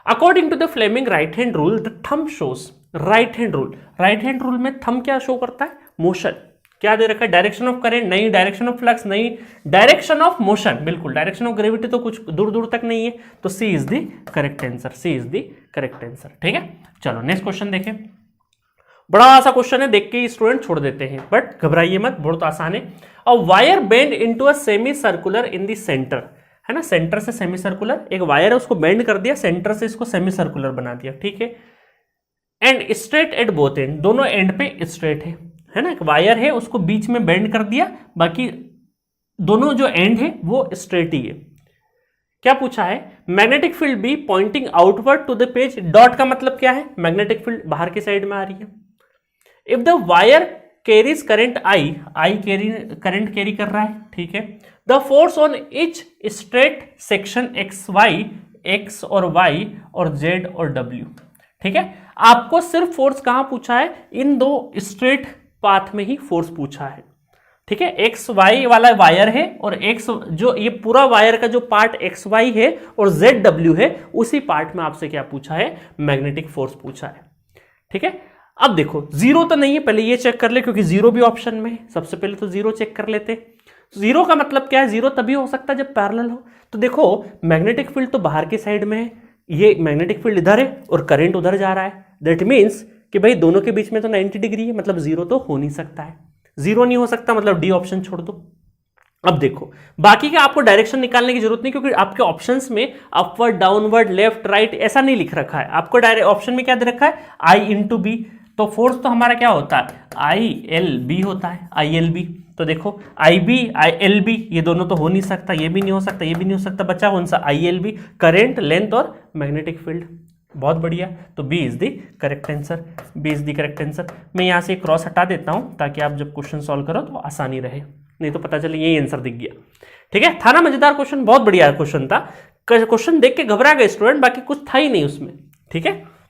According to the Fleming right hand rule the thumb shows, right hand rule में thumb क्या show करता है? Motion. क्या दे रखा है? डायरेक्शन ऑफ करंट नहीं, डायरेक्शन ऑफ फ्लक्स नहीं, डायरेक्शन ऑफ मोशन, बिल्कुल। डायरेक्शन ऑफ ग्रेविटी तो कुछ दूर दूर तक नहीं है, तो C is the correct answer, C is the correct answer. ठीक है, चलो नेक्स्ट क्वेश्चन देखें। बड़ा सा क्वेश्चन है, देख के स्टूडेंट छोड़ देते हैं, बट घबराइए मत, बहुत आसान है। A wire bend into a semi circular in the centre, है ना, सेंटर से सेमी सर्कुलर एक वायर है, उसको बेंड कर दिया, सेंटर से इसको सेमी सर्कुलर बना दिया, ठीक है। And straight at both and, दोनों एंड पे स्ट्रेट है ना, एक वायर है उसको बीच में बेंड कर दिया, बाकी दोनों जो एंड है वो स्ट्रेट ही है। क्या पूछा है? Magnetic field B pointing outward to the page, dot का मतलब क्या है? मैग्नेटिक फील्ड बाहर की साइड में आ रही है। If the wire carries current I current carry कर रहा है, ठीक है। The force on each straight section X Y, X और वाई और जेड और डब्ल्यू, ठीक है। आपको सिर्फ फोर्स कहां पूछा है? इन दो स्ट्रेट पाथ में ही फोर्स पूछा है, ठीक है। एक्स वाई वाला वायर है और एक्स जो ये पूरा वायर का जो पार्ट एक्स वाई है और जेड डब्ल्यू है, उसी पार्ट में आपसे क्या पूछा है? मैग्नेटिक फोर्स पूछा है, ठीक है। अब देखो जीरो तो नहीं है, पहले ये चेक कर ले, क्योंकि जीरो भी ऑप्शन में है। सबसे पहले तो जीरो चेक कर लेते। जीरो का मतलब क्या है? जीरो तभी हो सकता है जब पैरेलल हो। तो देखो मैग्नेटिक फील्ड तो बाहर की साइड में है, ये मैग्नेटिक फील्ड इधर है और करंट उधर जा रहा है, दैट मीन्स कि भाई दोनों के बीच में तो 90 डिग्री है, मतलब जीरो तो हो नहीं सकता है। जीरो नहीं हो सकता, मतलब डी ऑप्शन छोड़ दो। अब देखो बाकी का आपको डायरेक्शन निकालने की जरूरत नहीं, क्योंकि आपके ऑप्शंस में अपवर्ड, डाउनवर्ड, लेफ्ट, राइट ऐसा नहीं लिख रखा है। आपको डायरेक्ट ऑप्शन में क्या दे रखा है? आई इंटू बी। तो फोर्स तो हमारा क्या होता है? आई एल बी होता है, आई एल बी। तो देखो I B I L B, ये दोनों तो हो नहीं सकता, ये भी नहीं हो सकता, ये भी नहीं हो सकता, बचा कौन सा? I L B, current, length और मैग्नेटिक फील्ड। बहुत बढ़िया, तो B is the correct answer, B is the correct answer. मैं यहाँ से क्रॉस हटा देता हूँ ताकि आप जब क्वेश्चन सॉल्व करो तो आसानी रहे, नहीं तो पता चले यही आंसर दिख गया। ठीक है, था ना मजेदार क्वेश्चन? बहुत बढ़िया क्वेश्चन था। क्वेश्चन देख के घबरा गए स्टूडेंट, बाकी कुछ था ही नहीं उसमें, ठीक है।